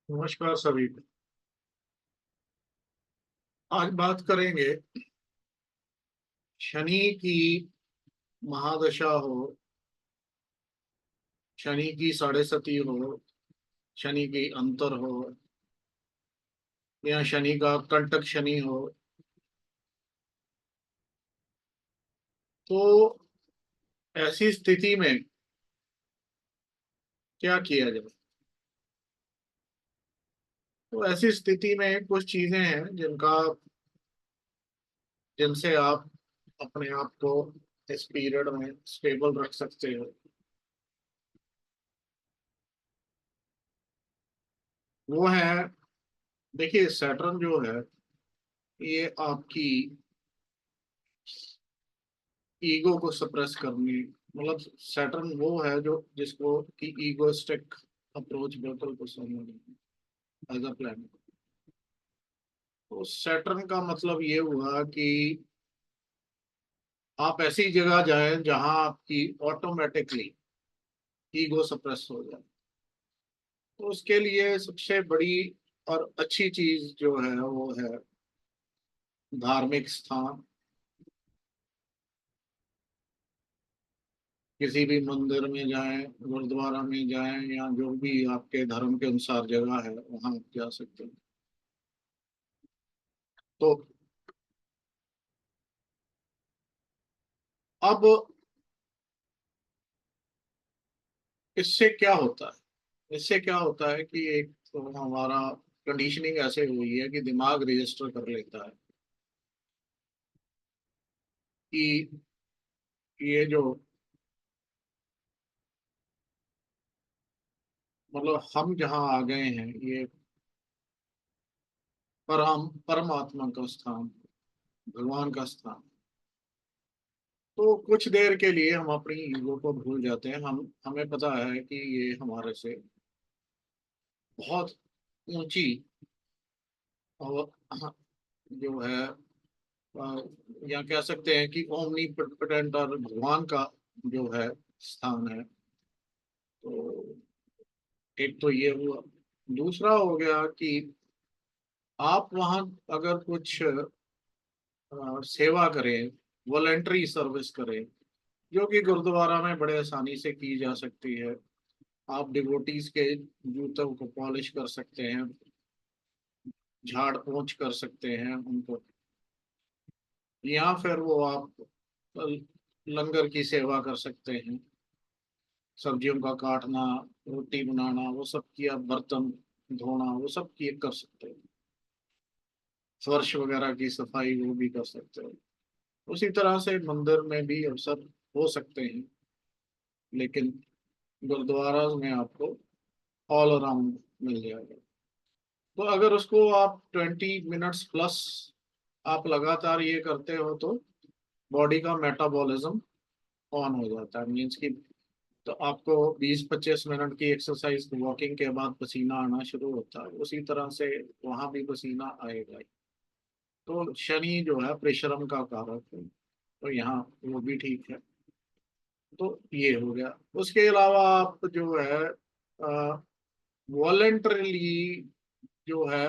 नमस्कार सभी। आज बात करेंगे शनि की महादशा हो, शनि की साढ़े सती हो, शनि की अंतर हो, या शनि का कंटक शनि हो। तो ऐसी स्थिति में क्या किया जाए? तो ऐसी स्थिति में कुछ चीजें हैं जिनसे आप अपने आप को इस पीरियड में स्टेबल रख सकते हो। वो है, देखिए सैटर्न जो है ये आपकी ईगो को सप्रेस करने, मतलब सैटर्न वो है जो जिसको कि ईगोइस्टिक अप्रोच बिल्कुल पसंद नहीं एज अ प्लान। तो सैटर्न का मतलब ये हुआ कि आप ऐसी जगह जाएं जहां आपकी ऑटोमेटिकली ईगो सप्रेस हो जाए। तो उसके लिए सबसे बड़ी और अच्छी चीज जो है वो है धार्मिक स्थान। किसी भी मंदिर में जाएं, गुरुद्वारा में जाएं, या जो भी आपके धर्म के अनुसार जगह है वहां आप जा सकते हैं। तो अब इससे क्या होता है? इससे क्या होता है कि एक तो हमारा कंडीशनिंग ऐसे हुई है कि दिमाग रजिस्टर कर लेता है कि ये जो, मतलब हम जहाँ आ गए हैं ये परमात्मा का स्थान, भगवान का स्थान। तो कुछ देर के लिए हम अपनी ईगो को भूल जाते हैं। हमें पता है कि ये हमारे से बहुत ऊंची और जो है, या कह सकते हैं कि ओमनी पोटेंट और भगवान का जो है स्थान है। तो एक तो ये हुआ। दूसरा हो गया कि आप वहाँ अगर कुछ सेवा करें, वॉलेंट्री सर्विस करें, जो कि गुरुद्वारा में बड़े आसानी से की जा सकती है। आप डिवोटीज के जूतों को पॉलिश कर सकते हैं, झाड़ पोंछ कर सकते हैं उनको, या फिर वो आप लंगर की सेवा कर सकते हैं। सब्जियों का काटना, रोटी बनाना, वो सब किया, बर्तन धोना, वो सब किए कर सकते हैं। फर्श वगैरह की सफाई वो भी कर सकते हैं। उसी तरह से मंदिर में भी अवसर हो सकते हैं, लेकिन गुरुद्वारा में आपको ऑल अराउंड मिल जाएगा। तो अगर उसको आप 20 मिनट्स प्लस आप लगातार ये करते हो तो बॉडी का मेटाबॉलिज्म ऑन हो जाता है, मीन्स कि तो आपको 20-25 मिनट की एक्सरसाइज वॉकिंग के बाद पसीना आना शुरू होता है, उसी तरह से वहां भी पसीना आएगा ही। तो शनि जो है परिश्रम का कारक है, तो यहाँ वो भी ठीक है। तो ये हो गया। उसके अलावा आप जो है वॉलेंटरली जो है,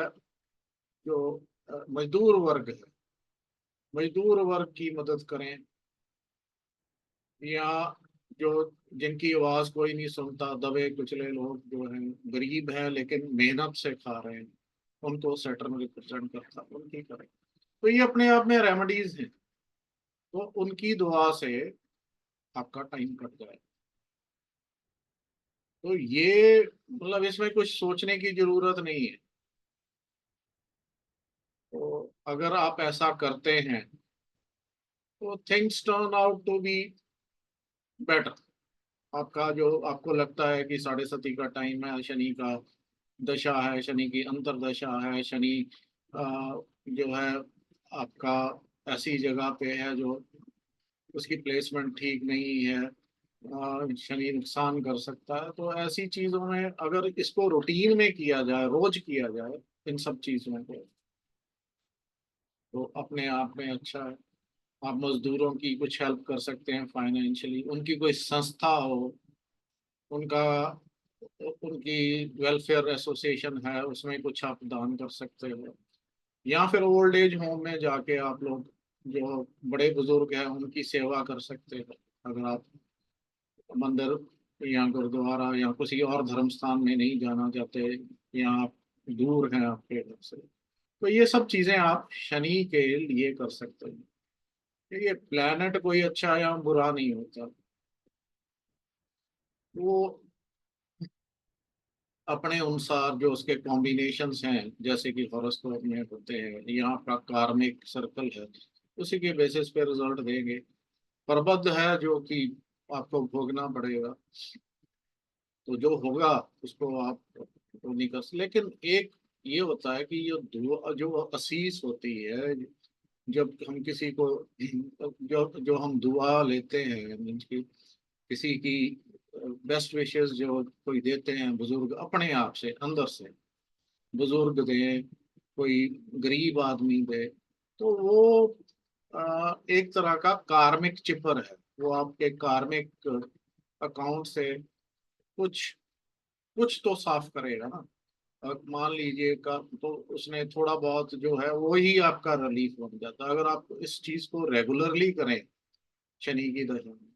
जो मजदूर वर्ग है, मजदूर वर्ग की मदद करें, या जो जिनकी आवाज कोई नहीं सुनता, दबे कुचले लोग जो हैं, गरीब हैं लेकिन मेहनत से खा रहे हैं, उनको सैटर्न रिप्रेजेंट करता है, उनकी करें। तो ये अपने आप में रेमेडीज हैं। तो उनकी दुआ से आपका टाइम कट जाए। तो ये मतलब इसमें कुछ सोचने की जरूरत नहीं है। तो अगर आप ऐसा करते हैं तो things turn out to be better. आपका जो आपको लगता है कि साढ़े सती का टाइम है, शनि का दशा है, शनि की अंतरदशा है, शनि अ, जो है आपका ऐसी जगह पे है जो उसकी प्लेसमेंट ठीक नहीं है, शनि नुकसान कर सकता है। तो ऐसी चीजों में अगर इसको रूटीन में किया जाए, रोज किया जाए इन सब चीजों को, तो अपने आप में अच्छा है। आप मजदूरों की कुछ हेल्प कर सकते हैं फाइनेंशियली, उनकी कोई संस्था हो, उनका उनकी वेलफेयर एसोसिएशन है, उसमें कुछ आप दान कर सकते हो। या फिर ओल्ड एज होम में जाके आप लोग जो बड़े बुजुर्ग हैं उनकी सेवा कर सकते हो। अगर आप मंदिर या गुरुद्वारा या किसी और धर्म स्थान में नहीं जाना चाहते, या आप दूर हैं आपके घर से, तो ये सब चीजें आप शनि के लिए कर सकते हैं। ये प्लैनेट कोई अच्छा या बुरा नहीं होता, वो अपने अनुसार जो उसके कॉम्बिनेशंस हैं, जैसे कि हॉरोस्कोप में होते हैं या आपका कार्मिक सर्कल है, उसी के बेसिस पे रिजल्ट देंगे। प्रबद्ध है जो कि आपको भोगना पड़ेगा, तो जो होगा उसको आप वो नहीं कर सकते। लेकिन एक ये होता है कि ये दुआ जो असीस होती है, जब हम किसी को जो जो हम दुआ लेते हैं, मीन्स की किसी की बेस्ट विशेस जो कोई देते हैं बुजुर्ग अपने आप से अंदर से, बुजुर्ग दे, कोई गरीब आदमी दे, तो वो एक तरह का कार्मिक चिपर है। वो आपके कार्मिक अकाउंट से कुछ कुछ तो साफ करेगा ना। मान लीजिए का तो उसने थोड़ा बहुत जो है वो ही आपका रिलीफ बन जाता है, अगर आप इस चीज को रेगुलरली करें शनि की दशा में।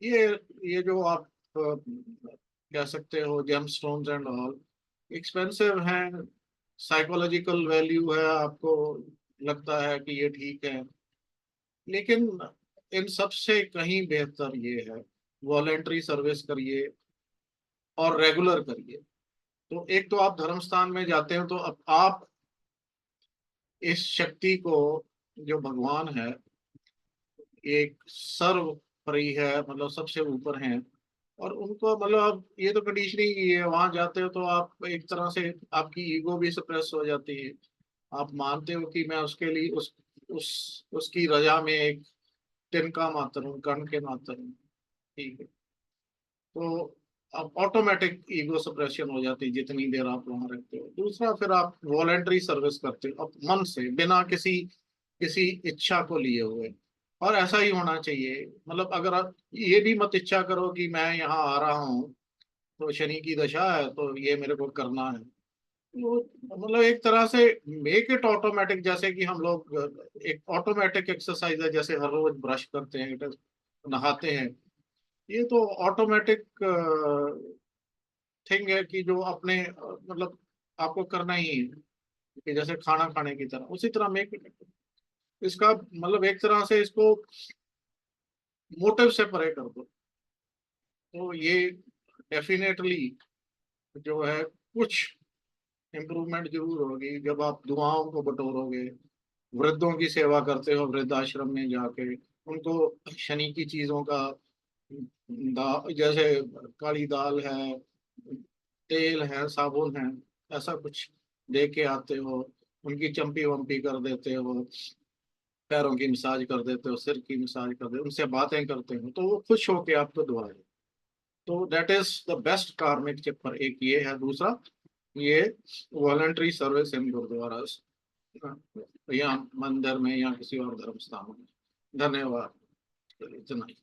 ये ये जो आप कह सकते हो gem stones and all expensive हैं, साइकोलॉजिकल वैल्यू है, आपको लगता है कि ये ठीक है, लेकिन इन सब से कहीं बेहतर ये है वॉलेंट्री सर्विस करिए और रेगुलर करिए। तो एक तो आप धर्म स्थान में जाते हो तो अब आप इस शक्ति को, जो भगवान है, एक सर्वपरि है, मतलब सबसे ऊपर हैं, और उनको मतलब आप ये तो कंडीशनिंग ही है, वहां जाते हो तो आप एक तरह से आपकी ईगो भी सप्रेस हो जाती है। आप मानते हो कि मैं उसके लिए उस उसकी रजा में एक तिनका मात्र हूँ, कण के मात्र हूँ। ठीक है, तो अब ऑटोमेटिक ईगो सप्रेशन हो जाती है जितनी देर आप वहां रहते हो। दूसरा, फिर आप वॉलेंट्री सर्विस करते हो अब मन से, बिना किसी किसी इच्छा को लिए हुए। और ऐसा ही होना चाहिए, मतलब अगर आप ये भी मत इच्छा करो कि मैं यहाँ आ रहा हूँ तो शनि की दशा है तो ये मेरे को करना है, तो मतलब एक तरह से मेक इट ऑटोमेटिक। जैसे कि हम लोग एक ऑटोमेटिक एक्सरसाइज है, जैसे हर रोज ब्रश करते हैं, नहाते हैं, ये तो ऑटोमेटिक थिंग है कि जो अपने मतलब आपको करना ही है, कि जैसे खाना खाने की तरह, उसी तरह मेक इसका मतलब एक तरह से इसको मोटिव से परे कर दो, तो ये डेफिनेटली जो है कुछ इम्प्रूवमेंट जरूर होगी जब आप दुआओं को बटोरोगे। वृद्धों की सेवा करते हो वृद्धाश्रम में जाके, उनको शनि की चीजों का जैसे काली दाल है, तेल है, साबुन है, ऐसा कुछ दे के आते हो, उनकी चंपी वंपी कर देते हो, पैरों की मसाज कर देते हो, सिर की मसाज कर देते हो, उनसे बातें करते हो, तो वो खुश होके आपको दुआ दे। तो दैट इज द बेस्ट कार्मिक चेपर। एक ये है, दूसरा ये वॉलंटरी सर्विस इन गुरुद्वारा या मंदिर में या किसी और धर्म स्थान में। धन्यवाद। इतना ही।